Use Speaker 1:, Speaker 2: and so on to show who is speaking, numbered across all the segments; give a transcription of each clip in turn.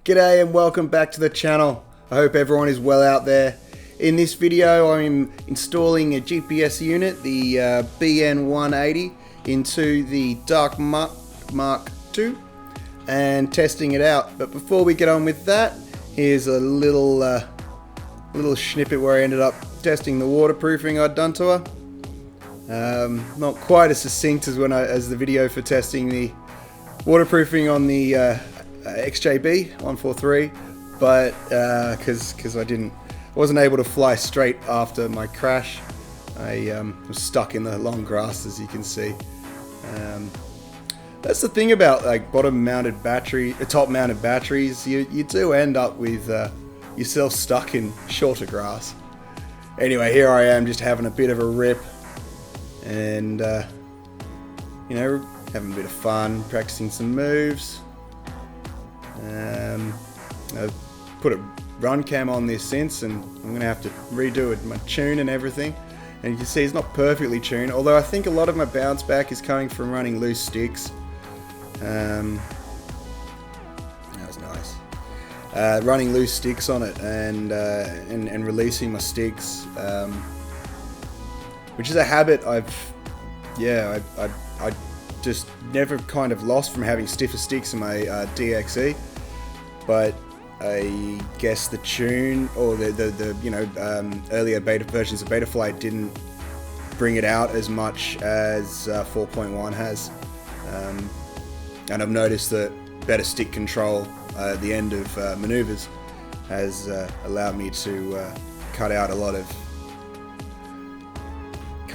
Speaker 1: G'day and welcome back to the channel. I hope everyone is well out there. In this video I'm installing a GPS unit, the BN180, into the Dark Mut Mk2 and testing it out. But before we get on with that, here's a little snippet where I ended up testing the waterproofing I'd done to her. Not quite as succinct as the video for testing the waterproofing on the XJB 143, but because I wasn't able to fly straight after my crash, I was stuck in the long grass, as you can see. That's the thing about like top-mounted batteries. You do end up with yourself stuck in shorter grass. Anyway, here I am just having a bit of a rip, and you know, having a bit of fun, practicing some moves. I've put a run cam on this since, and I'm going to have to redo it, my tune and everything. And you can see it's not perfectly tuned, although I think a lot of my bounce back is coming from running loose sticks. That was nice. Running loose sticks on it and releasing my sticks, which is a habit I just never kind of lost from having stiffer sticks in my DXE, but I guess the tune or the earlier beta versions of Betaflight didn't bring it out as much as 4.1 has, and I've noticed that better stick control at the end of maneuvers has allowed me to cut out a lot of.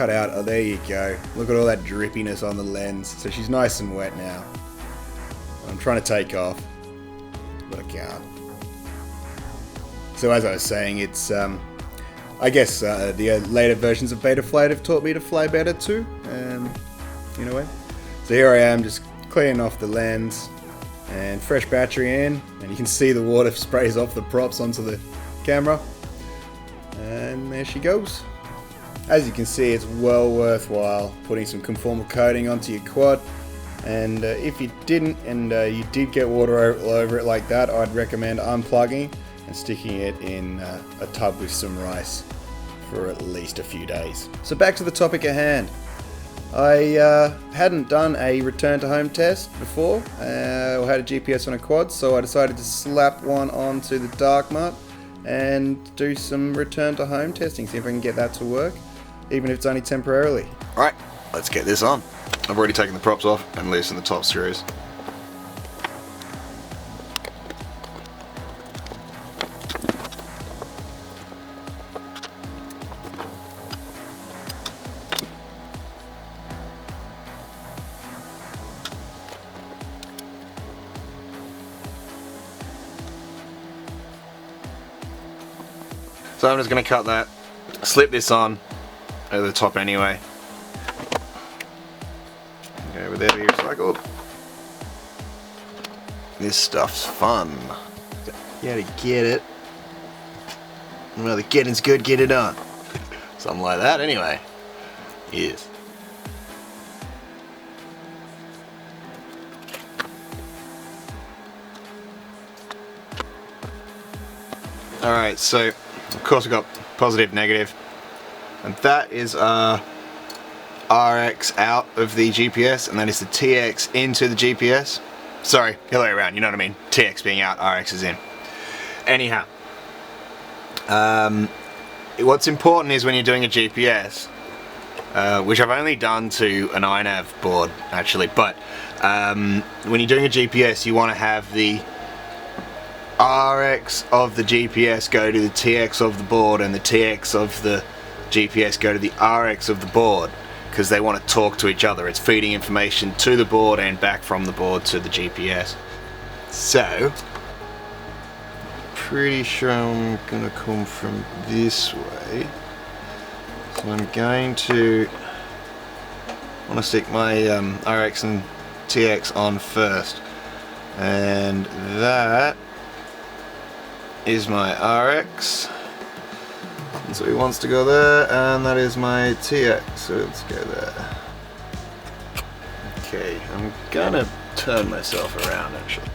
Speaker 1: Oh, there you go. Look at all that drippiness on the lens. So she's nice and wet now. I'm trying to take off, but I can't. So as I was saying, it's I guess the later versions of Betaflight have taught me to fly better too, in a way. So here I am, just cleaning off the lens and fresh battery in, and you can see the water sprays off the props onto the camera, and there she goes. As you can see, it's well worthwhile putting some conformal coating onto your quad, and if you didn't and you did get water all over it like that, I'd recommend unplugging and sticking it in a tub with some rice for at least a few days. So back to the topic at hand. I hadn't done a return to home test before, or had a GPS on a quad, so I decided to slap one onto the Dark Mut and do some return to home testing, see if I can get that to work, even if it's only temporarily.
Speaker 2: Alright, let's get this on. I've already taken the props off and loosened the top screws. So I'm just going to cut that, slip this on over the top anyway. Okay, over there to be recycled. This stuff's fun. You gotta get it. Well, the getting's good, get it on. Something like that anyway. Yes. Alright, so of course we've got positive, negative. And that is RX out of the GPS, and that is the TX into the GPS. Sorry, the other way around, you know what I mean? TX being out, RX is in. Anyhow, what's important is when you're doing a GPS, which I've only done to an iNav board actually, but when you're doing a GPS, you want to have the RX of the GPS go to the TX of the board, and the TX of the GPS go to the RX of the board, because they want to talk to each other. It's feeding information to the board and back from the board to the GPS. So, pretty sure I'm gonna come from this way. So I'm going to want to stick my RX and TX on first, and that is my RX. And so he wants to go there, and that is my TX, so let's go there. Okay, I'm gonna turn myself around actually.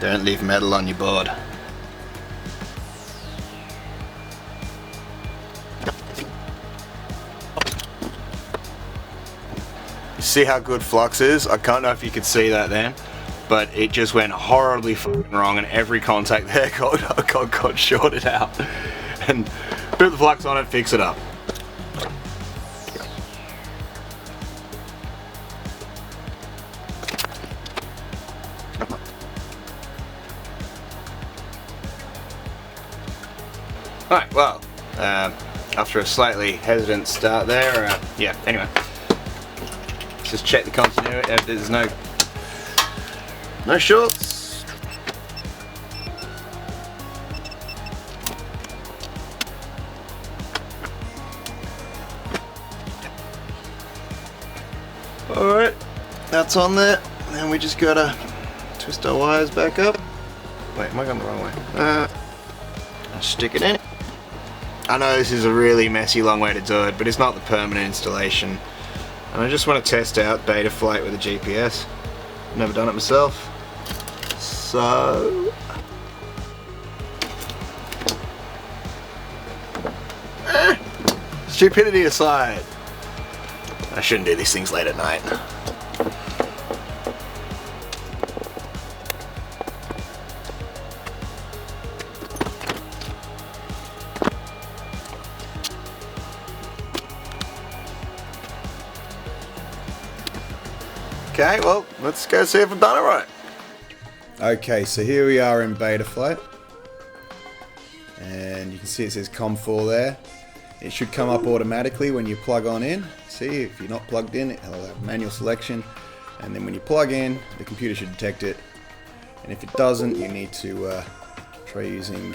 Speaker 2: Don't leave metal on your board. You see how good flux is? I can't know if you could see that then, but it just went horribly fucking wrong, and every contact there got shorted out. And put the flux on it, fix it up. Right, well, after a slightly hesitant start there, yeah, anyway. Let's just check the continuity. There's no shorts. Alright, that's on there. Then we just gotta twist our wires back up. Wait, am I going the wrong way? Stick it in. I know this is a really messy long way to do it, but it's not the permanent installation. And I just want to test out Betaflight with a GPS. Never done it myself. So... stupidity aside. I shouldn't do these things late at night. Okay, well, let's go see if I've done it right.
Speaker 1: Okay, so here we are in Betaflight. And you can see it says COM4 there. It should come up automatically when you plug on in. See, if you're not plugged in, it'll have manual selection. And then when you plug in, the computer should detect it. And if it doesn't, you need to try having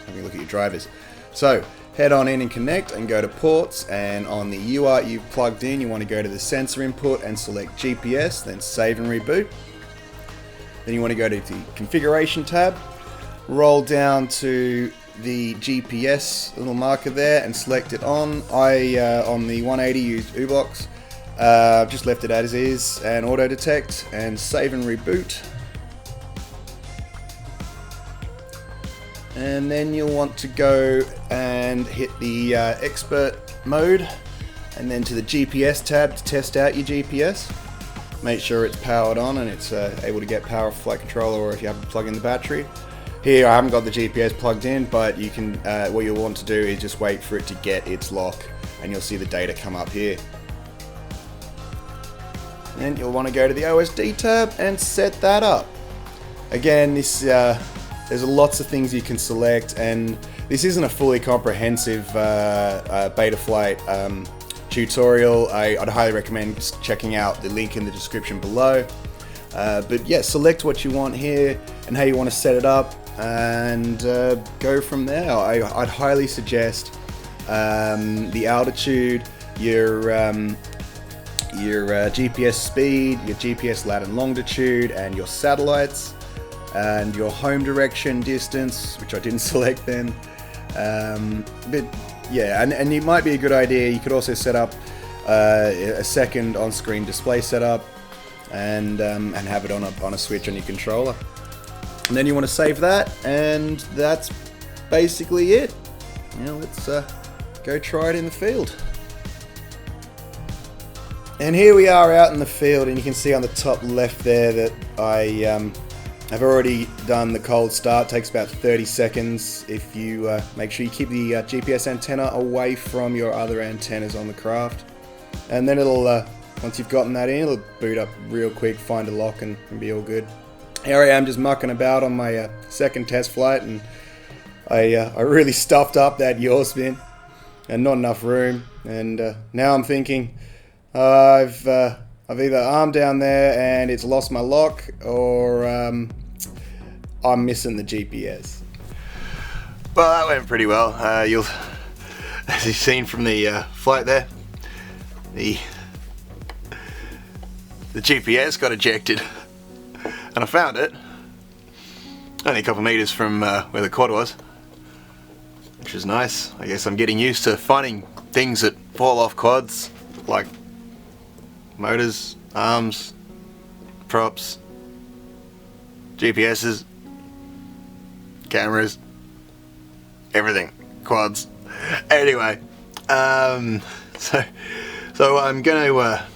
Speaker 1: a look at your drivers. So, head on in and connect and go to ports, and on the UART you've plugged in, you want to go to the sensor input and select GPS, then save and reboot. Then you want to go to the configuration tab, roll down to the GPS little marker there and select it on. On the 180 used U-Box, just left it as is, and auto detect, and save and reboot. And then you'll want to go and hit the expert mode, and then to the GPS tab to test out your GPS. Make sure it's powered on and it's able to get power off flight controller, or if you have to plug in the battery. Here I haven't got the GPS plugged in, but you can. What you'll want to do is just wait for it to get its lock, and you'll see the data come up here. Then you'll want to go to the OSD tab and set that up. Again, this. There's lots of things you can select, and this isn't a fully comprehensive Betaflight tutorial. I'd highly recommend checking out the link in the description below. But yeah, select what you want here and how you want to set it up, and go from there. I'd highly suggest the altitude, your GPS speed, your GPS lat and longitude, and your satellites, and your home direction distance, which I didn't select then. But yeah, and it might be a good idea. You could also set up a second on-screen display setup, and have it on a switch on your controller. And then you want to save that, and that's basically it. Now let's go try it in the field. And here we are out in the field, and you can see on the top left there that I've already done the cold start. It takes about 30 seconds if you make sure you keep the GPS antenna away from your other antennas on the craft. And then it'll, once you've gotten that in, it'll boot up real quick, find a lock, and be all good. Here I am just mucking about on my second test flight, and I really stuffed up that yaw spin and not enough room. And now I'm thinking I've either armed down there and it's lost my lock, or I'm missing the GPS.
Speaker 2: Well, that went pretty well. As you've seen from the flight there, the GPS got ejected, and I found it only a couple of meters from where the quad was, which is nice. I guess I'm getting used to finding things that fall off quads, like motors, arms, props, GPSs. cameras, everything, quads. Anyway, so I'm gonna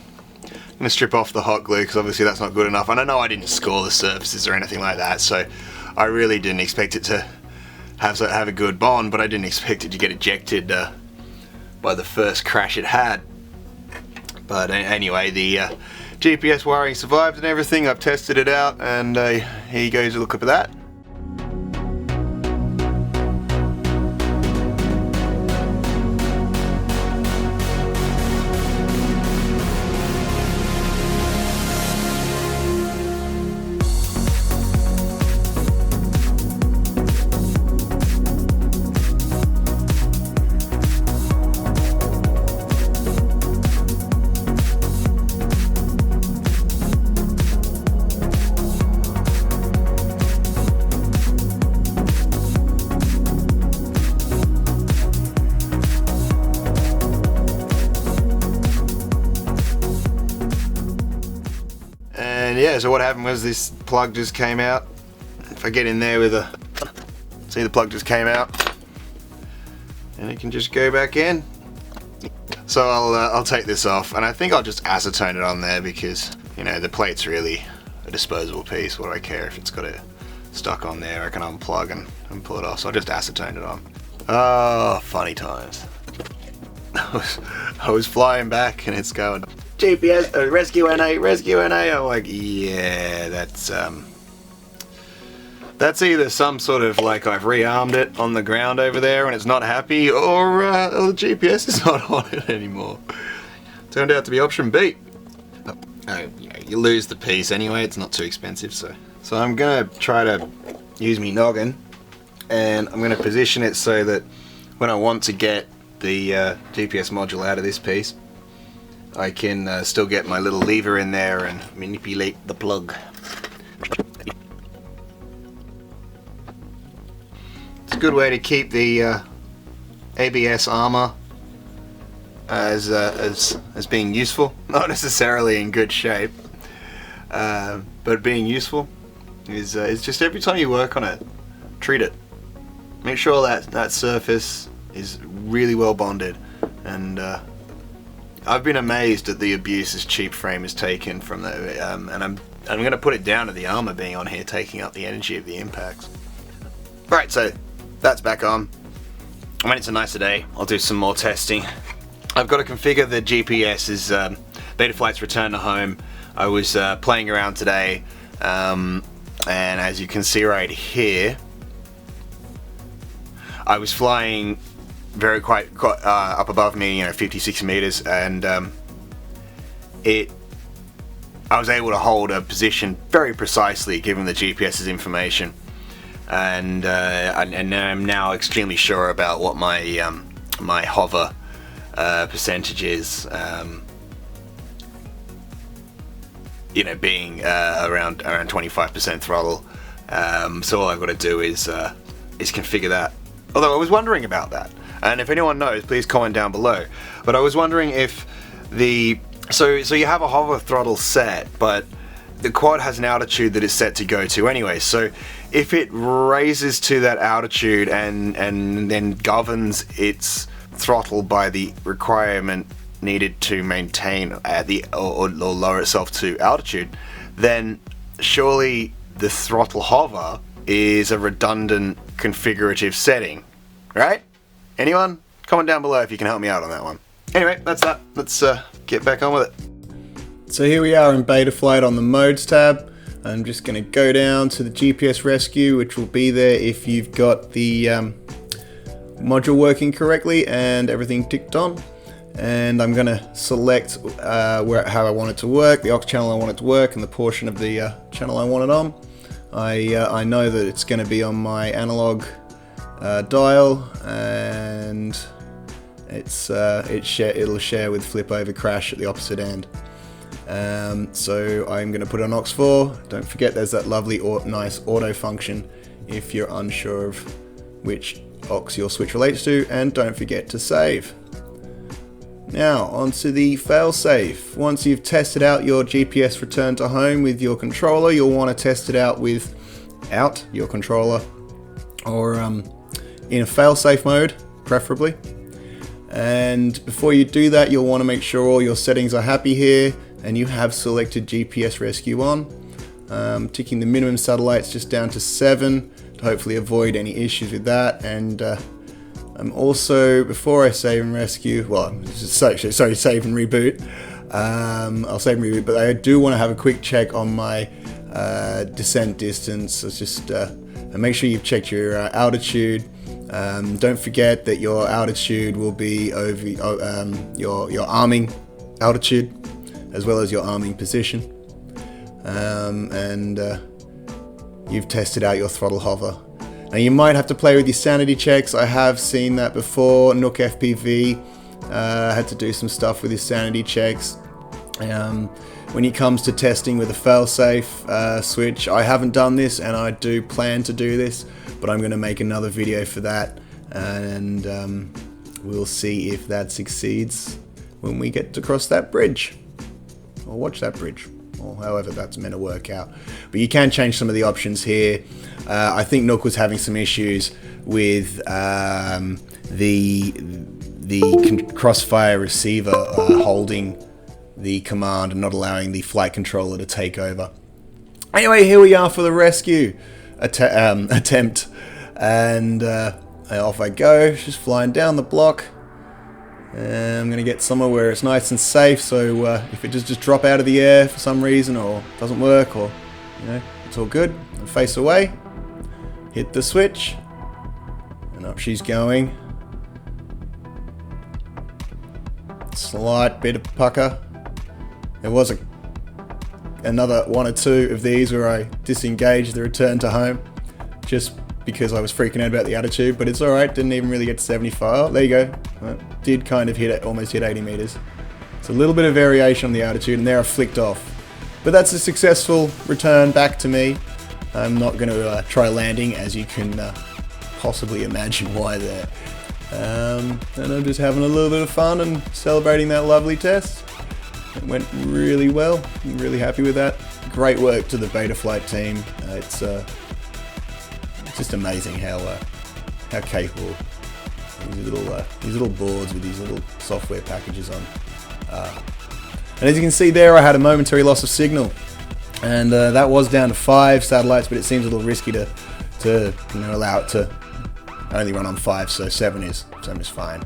Speaker 2: strip off the hot glue because obviously that's not good enough. And I know I didn't score the surfaces or anything like that, so I really didn't expect it to have a good bond, but I didn't expect it to get ejected by the first crash it had. But anyway, the GPS wiring survived and everything. I've tested it out, and here you go, a look at that. And yeah, so what happened was this plug just came out. If I get in there with see, the plug just came out, and it can just go back in. So I'll take this off, and I think I'll just acetone it on there because, you know, the plate's really a disposable piece. What do I care if it's got it stuck on there? I can unplug and pull it off. So I'll just acetone it on. Oh, funny times. I was flying back, and it's going, GPS, rescue NA, rescue NA. I'm like, yeah, that's either some sort of, like, I've rearmed it on the ground over there and it's not happy, or the GPS is not on it anymore. Turned out to be option B. You lose the piece anyway, it's not too expensive, so I'm gonna try to use me noggin, and I'm gonna position it so that when I want to get the GPS module out of this piece, I can still get my little lever in there and manipulate the plug. It's a good way to keep the ABS armor as being useful. Not necessarily in good shape, but being useful is just every time you work on it, treat it. Make sure that surface is really well bonded, and I've been amazed at the abuse this cheap frame has taken from the, and I'm going to put it down to the armor being on here, taking up the energy of the impacts. Right, so that's back on. When it's a nicer day, I'll do some more testing. I've got to configure the GPS's Betaflight's return to home. I was playing around today, and as you can see right here, I was flying very quite up above me, 56 meters, and I was able to hold a position very precisely given the GPS's information, and I'm now extremely sure about what my my hover percentage is, being around 25% throttle. So all I've got to do is configure that. Although I was wondering about that, and if anyone knows, please comment down below. But I was wondering if so you have a hover throttle set, but the quad has an altitude that is set to go to anyway. So if it raises to that altitude and then governs its throttle by the requirement needed to maintain at the or lower itself to altitude, then surely the throttle hover is a redundant configurative setting, right? Anyone? Comment down below if you can help me out on that one. Anyway, that's that. Let's get back on with it.
Speaker 1: So here we are in Betaflight on the modes tab. I'm just going to go down to the GPS rescue, which will be there if you've got the module working correctly and everything ticked on. And I'm going to select how I want it to work, the aux channel I want it to work, and the portion of the channel I want it on. I know that it's going to be on my analog dial, and it'll share with flip over crash at the opposite end. So I'm going to put on aux 4. Don't forget there's that lovely nice auto function if you're unsure of which aux your switch relates to, and don't forget to save. Now onto the failsafe. Once you've tested out your GPS return to home with your controller, you'll want to test it out without your controller or in a failsafe mode, preferably. And before you do that, you'll want to make sure all your settings are happy here, and you have selected GPS rescue on. Ticking the minimum satellites just down to 7 to hopefully avoid any issues with that. And I'm also, before I save and rescue, well, sorry, save and reboot. I'll save and reboot, but I do want to have a quick check on my descent distance. Let's just make sure you've checked your altitude. Don't forget that your altitude will be over your arming altitude, as well as your arming position. And you've tested out your throttle hover. Now you might have to play with your sanity checks. I have seen that before. NURK FPV had to do some stuff with his sanity checks. When it comes to testing with a failsafe switch, I haven't done this, and I do plan to do this, but I'm going to make another video for that, and we'll see if that succeeds when we get to cross that bridge, or watch that bridge, or however that's meant to work out. But you can change some of the options here. I think NURK was having some issues with the crossfire receiver holding the command and not allowing the flight controller to take over. Anyway, here we are for the rescue attempt, and off I go, just flying down the block. And I'm gonna get somewhere where it's nice and safe, so if it just drop out of the air for some reason, or doesn't work, or it's all good. I'll face away, hit the switch, and up she's going. Slight bit of pucker. There was another 1 or 2 of these where I disengaged the return to home, just because I was freaking out about the altitude, but it's alright, didn't even really get to 75. Oh, there you go. Well, did kind of hit it, almost hit 80 meters. It's a little bit of variation on the altitude, and there I flicked off. But that's a successful return back to me. I'm not going to try landing, as you can possibly imagine why there. And I'm just having a little bit of fun and celebrating that lovely test. It went really well. I'm really happy with that. Great work to the Betaflight team. It's just amazing how capable these little boards with these little software packages on. And as you can see there, I had a momentary loss of signal, and that was down to 5 satellites, but it seems a little risky to allow it to only run on 5, so 7 is fine.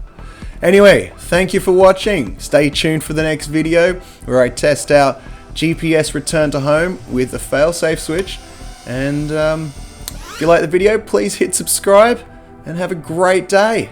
Speaker 1: Anyway, thank you for watching. Stay tuned for the next video where I test out GPS return to home with a failsafe switch. And if you like the video, please hit subscribe and have a great day.